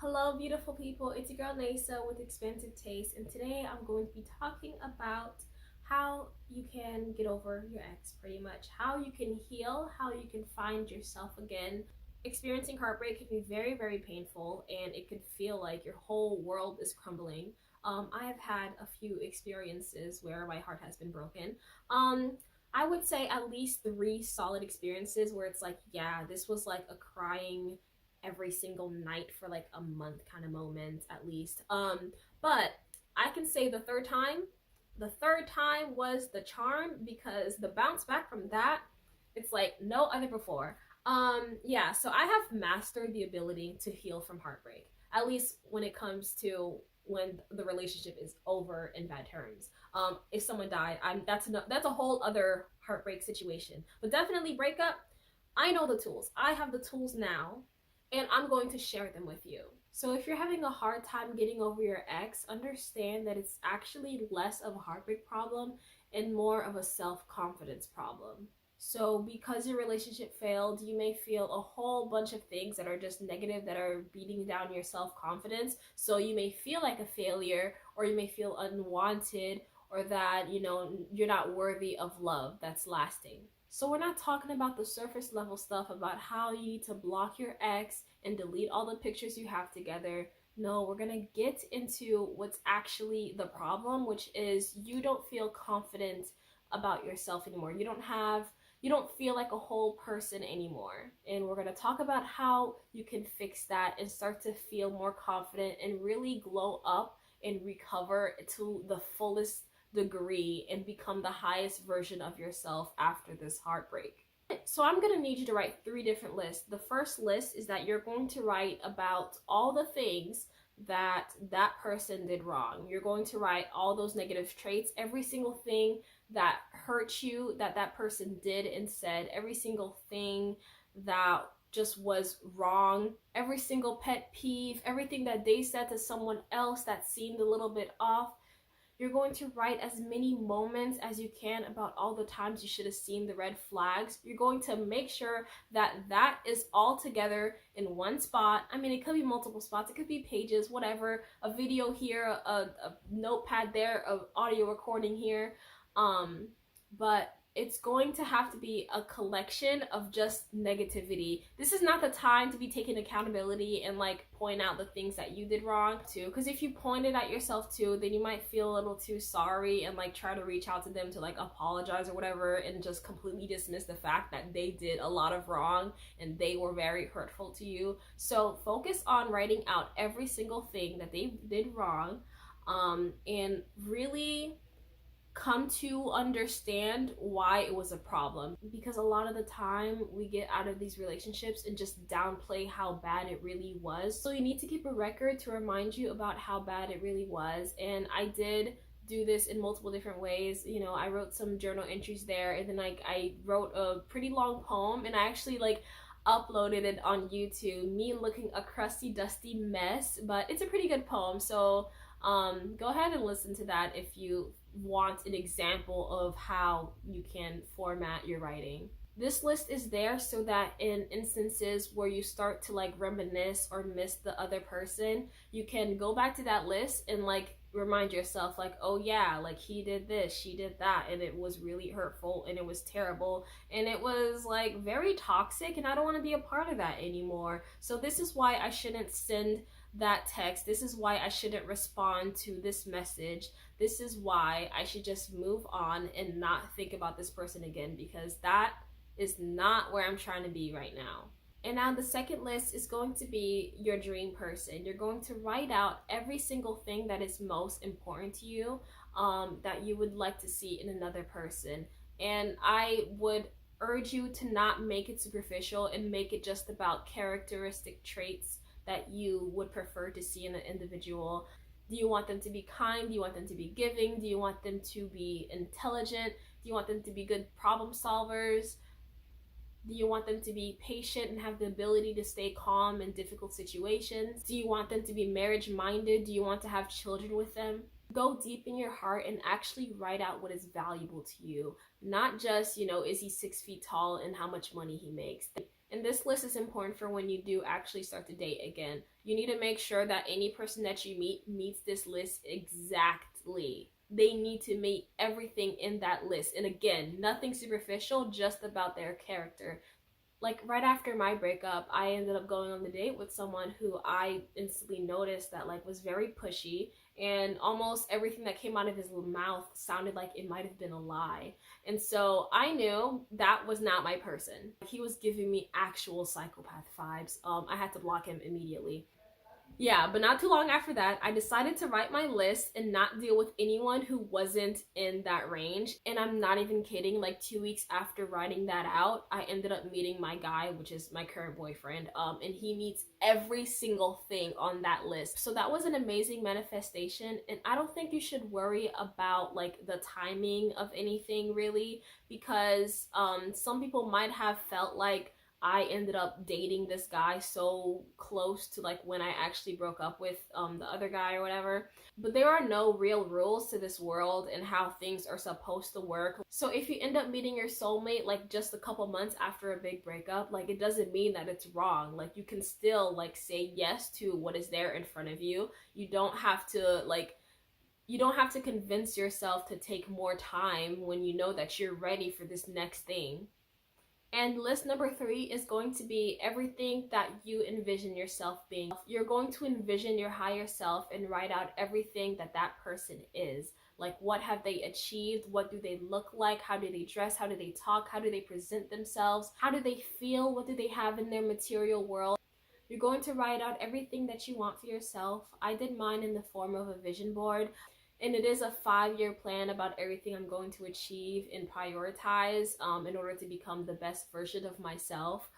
Hello, beautiful people. It's your girl Neyssa with XPansive Taste, and today I'm going to be talking about how you can get over your ex, pretty much. How you can heal, how you can find yourself again. Experiencing heartbreak can be very, very painful, and it can feel like your whole world is crumbling. I have had a few experiences where my heart has been broken. I would say at least three solid experiences where it's like, yeah, this was like a crying every single night for like a month kind of moment at least. But I can say the third time was the charm because the bounce back from that, it's like no other before. Yeah, so I have mastered the ability to heal from heartbreak, at least when it comes to when the relationship is over in bad terms. If someone died, that's a whole other heartbreak situation. But definitely breakup, I know the tools. I have the tools now, and I'm going to share them with you. So if you're having a hard time getting over your ex, understand that it's actually less of a heartbreak problem and more of a self-confidence problem. So because your relationship failed, you may feel a whole bunch of things that are just negative, that are beating down your self-confidence. So you may feel like a failure, or you may feel unwanted, or that, you're not worthy of love that's lasting. So we're not talking about the surface level stuff about how you need to block your ex and delete all the pictures you have together. No, we're gonna get into what's actually the problem, which is you don't feel confident about yourself anymore. You don't feel like a whole person anymore. And we're gonna talk about how you can fix that and start to feel more confident and really glow up and recover to the fullest degree and become the highest version of yourself after this heartbreak. So I'm going to need you to write three different lists. The first list is that you're going to write about all the things that that person did wrong. You're going to write all those negative traits, every single thing that hurt you that that person did and said, every single thing that just was wrong, every single pet peeve, everything that they said to someone else that seemed a little bit off. You're going to write as many moments as you can about all the times you should have seen the red flags. You're going to make sure that that is all together in one spot. I mean, it could be multiple spots, it could be pages, whatever, a video here, a notepad there, an audio recording here. But it's going to have to be a collection of just negativity. This is not the time to be taking accountability and like point out the things that you did wrong too. Because if you point it at yourself too, then you might feel a little too sorry and like try to reach out to them to like apologize or whatever, and just completely dismiss the fact that they did a lot of wrong and they were very hurtful to you. So focus on writing out every single thing that they did wrong, and really come to understand why it was a problem, because a lot of the time we get out of these relationships and just downplay how bad it really was. So you need to keep a record to remind you about how bad it really was. And I did do this in multiple different ways. I wrote some journal entries there, and then I wrote a pretty long poem, and I actually uploaded it on YouTube, me looking a crusty dusty mess, but it's a pretty good poem. So go ahead and listen to that if you want an example of how you can format your writing. This list is there so that in instances where you start to reminisce or miss the other person, you can go back to that list and remind yourself oh yeah, he did this, she did that, and it was really hurtful and it was terrible and it was very toxic, and I don't want to be a part of that anymore. So this is why I shouldn't send that text. This is why I shouldn't respond to this message. This is why I should just move on and not think about this person again, because that is not where I'm trying to be right now. And now the second list is going to be your dream person. You're going to write out every single thing that is most important to you, that you would like to see in another person. And I would urge you to not make it superficial and make it just about characteristic traits that you would prefer to see in an individual. Do you want them to be kind? Do you want them to be giving? Do you want them to be intelligent? Do you want them to be good problem solvers? Do you want them to be patient and have the ability to stay calm in difficult situations? Do you want them to be marriage minded? Do you want to have children with them? Go deep in your heart and actually write out what is valuable to you. Not just, is he 6 feet tall and how much money he makes. And this list is important for when you do actually start to date again. You need to make sure that any person that you meet meets this list exactly. They need to meet everything in that list. And again, nothing superficial, just about their character. Like right after my breakup, I ended up going on the date with someone who I instantly noticed that like was very pushy, and almost everything that came out of his mouth sounded like it might have been a lie. And so I knew that was not my person. He was giving me actual psychopath vibes. I had to block him immediately. Yeah, but not too long after that, I decided to write my list and not deal with anyone who wasn't in that range. And I'm not even kidding, like 2 weeks after writing that out, I ended up meeting my guy, which is my current boyfriend, and he meets every single thing on that list. So that was an amazing manifestation, and I don't think you should worry about like the timing of anything really, because some people might have felt like I ended up dating this guy so close to like when I actually broke up with the other guy or whatever. But there are no real rules to this world and how things are supposed to work. So if you end up meeting your soulmate like just a couple months after a big breakup, like it doesn't mean that it's wrong. Like you can still like say yes to what is there in front of you. You don't have to convince yourself to take more time when you know that you're ready for this next thing. And list number 3 is going to be everything that you envision yourself being. You're going to envision your higher self and write out everything that that person is. Like, what have they achieved? What do they look like? How do they dress? How do they talk? How do they present themselves? How do they feel? What do they have in their material world? You're going to write out everything that you want for yourself. I did mine in the form of a vision board. And it is a 5-year plan about everything I'm going to achieve and prioritize in order to become the best version of myself.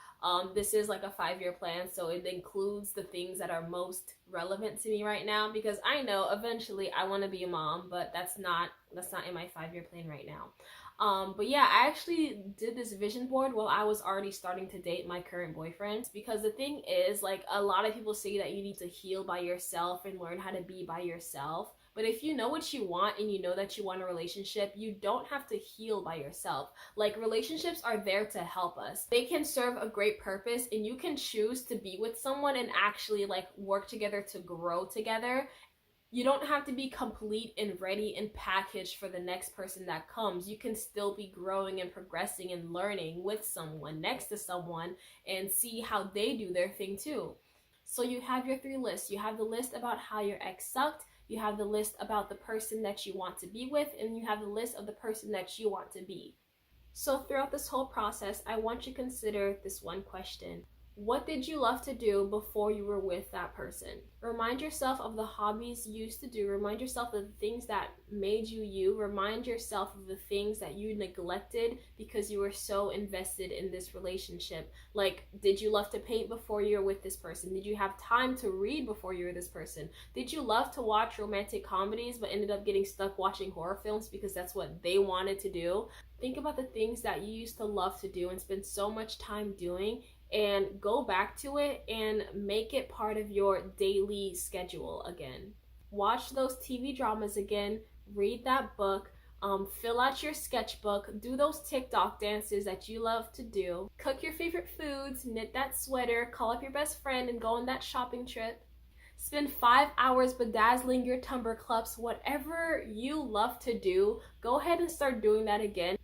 This is like a 5-year plan, so it includes the things that are most relevant to me right now, because I know eventually I want to be a mom, but that's not in my 5-year plan right now. But yeah, I actually did this vision board while I was already starting to date my current boyfriend, because the thing is, like, a lot of people say that you need to heal by yourself and learn how to be by yourself. But if you know what you want and you know that you want a relationship, you don't have to heal by yourself. Like, relationships are there to help us. They can serve a great purpose, and you can choose to be with someone and actually like work together to grow together. You don't have to be complete and ready and packaged for the next person that comes. You can still be growing and progressing and learning with someone, next to someone, and see how they do their thing too. So you have your 3 lists. You have the list about how your ex sucked. You have the list about the person that you want to be with, and you have the list of the person that you want to be. So throughout this whole process, I want you to consider this one question. What did you love to do before you were with that person? Remind yourself of the hobbies you used to do. Remind yourself of the things that made you you. Remind yourself of the things that you neglected because you were so invested in this relationship. Like, did you love to paint before you were with this person? Did you have time to read before you were this person? Did you love to watch romantic comedies but ended up getting stuck watching horror films because that's what they wanted to do? Think about the things that you used to love to do and spend so much time doing, and go back to it and make it part of your daily schedule again. Watch those TV dramas again, read that book, fill out your sketchbook, do those TikTok dances that you love to do, cook your favorite foods, knit that sweater, call up your best friend and go on that shopping trip. Spend 5 hours bedazzling your tumbler cups. Whatever you love to do, go ahead and start doing that again.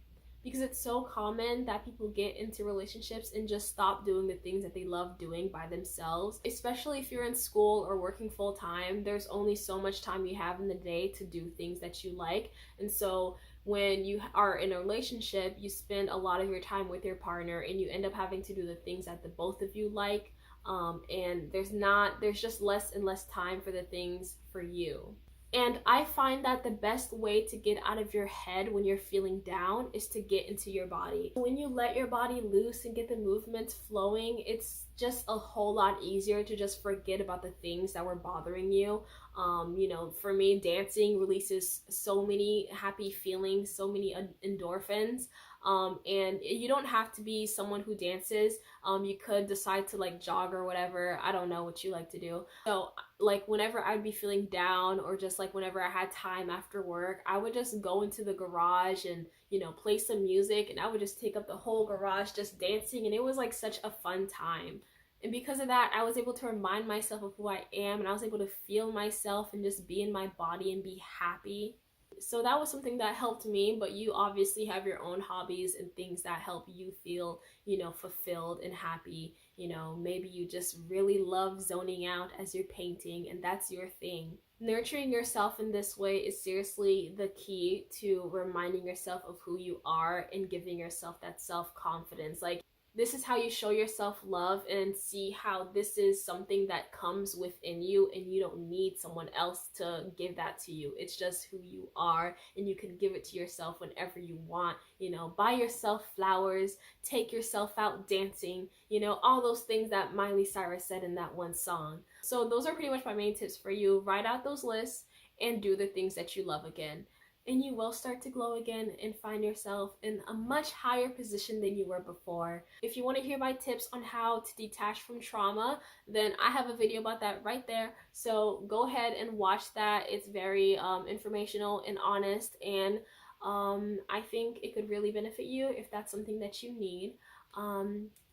Because it's so common that people get into relationships and just stop doing the things that they love doing by themselves. Especially if you're in school or working full time, there's only so much time you have in the day to do things that you like. And so when you are in a relationship, you spend a lot of your time with your partner and you end up having to do the things that the both of you like. And there's just less and less time for the things for you. And I find that the best way to get out of your head when you're feeling down is to get into your body. When you let your body loose and get the movements flowing, it's just a whole lot easier to just forget about the things that were bothering you. For me, dancing releases so many happy feelings, so many endorphins. And you don't have to be someone who dances. You could decide to like jog or whatever. I don't know what you like to do. So like whenever I'd be feeling down, or just like whenever I had time after work, I would just go into the garage and, you know, play some music, and I would just take up the whole garage just dancing, and it was like such a fun time. And because of that, I was able to remind myself of who I am, and I was able to feel myself and just be in my body and be happy. So that was something that helped me. But you obviously have your own hobbies and things that help you feel, you know, fulfilled and happy. You know, maybe you just really love zoning out as you're painting, and that's your thing. Nurturing yourself in this way is seriously the key to reminding yourself of who you are and giving yourself that self-confidence. Like, this is how you show yourself love, and see how this is something that comes within you, and you don't need someone else to give that to you. It's just who you are, and you can give it to yourself whenever you want. You know, buy yourself flowers, take yourself out dancing, you know, all those things that Miley Cyrus said in that one song. So those are pretty much my main tips for you. Write out those lists and do the things that you love again, and you will start to glow again and find yourself in a much higher position than you were before. If you want to hear my tips on how to detach from trauma, then I have a video about that right there. So go ahead and watch that. It's very informational and honest, and I think it could really benefit you if that's something that you need.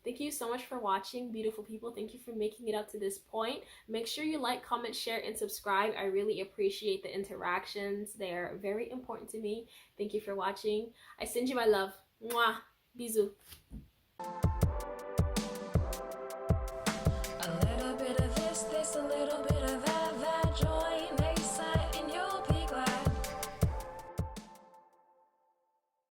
Thank you so much for watching, beautiful people. Thank you for making it up to this point. Make sure you like, comment, share, and subscribe. I really appreciate the interactions. They're very important to me. Thank you for watching. I send you my love. Mwah. Bisous.